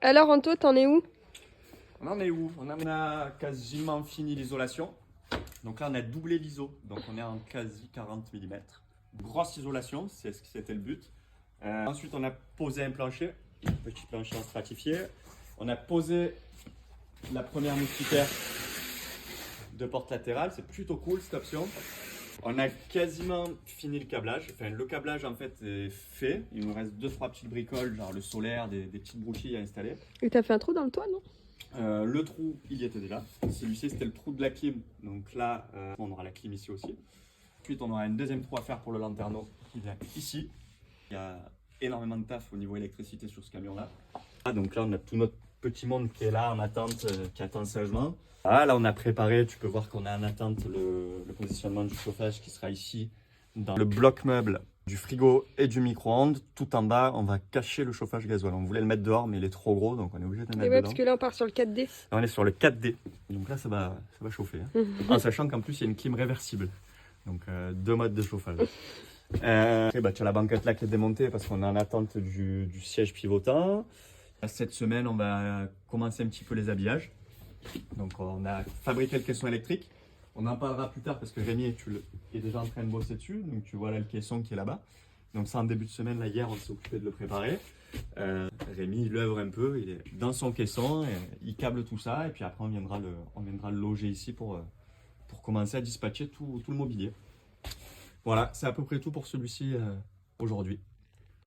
Alors Anto, t'en es où? On en est où? On en a quasiment fini l'isolation. Donc là, on a doublé l'ISO. Donc on est en quasi 40 mm. Grosse isolation, c'est ce qui c'était le but. Ensuite, on a posé un plancher, un petit plancher en stratifié. On a posé la première moustiquaire de porte latérale. C'est plutôt cool cette option. On a quasiment fini le câblage. Enfin, le câblage en fait est fait. Il nous reste 2-3 petites bricoles, genre le solaire, des petites broussilles à installer. Et t'as fait un trou dans le toit, non? Le trou, il y était déjà. Celui-ci, c'était le trou de la clim. Donc là, on aura la clim ici aussi. Ensuite, on aura un deuxième trou à faire pour le lanterneau qui vient ici. Il y a énormément de taf au niveau électricité sur ce camion-là. Donc là, on a tout notre petit monde qui est là en attente, qui attend sagement. Là, on a préparé, tu peux voir qu'on a en attente le positionnement du chauffage qui sera ici dans le bloc meuble du frigo et du micro-ondes. Tout en bas, on va cacher le chauffage gasoil. On voulait le mettre dehors, mais il est trop gros, donc on est obligé de le Et mettre ouais, dedans. parce que là on part sur le 4D. Là, on est sur le 4D, donc là ça va chauffer. Hein. En sachant qu'en plus il y a une clim réversible, donc 2 modes de chauffage. Après, tu as la banquette là qui est démontée parce qu'on est en attente du siège pivotant. Cette semaine, on va commencer un petit peu les habillages. Donc on a fabriqué le caisson électrique. On en parlera plus tard parce que Rémi est déjà en train de bosser dessus. Donc tu vois là le caisson qui est là-bas. Donc ça en début de semaine, là hier on s'est occupé de le préparer. Rémi il œuvre un peu, il est dans son caisson, et il câble tout ça et puis après on viendra le loger ici pour commencer à dispatcher tout le mobilier. Voilà, c'est à peu près tout pour celui-ci aujourd'hui.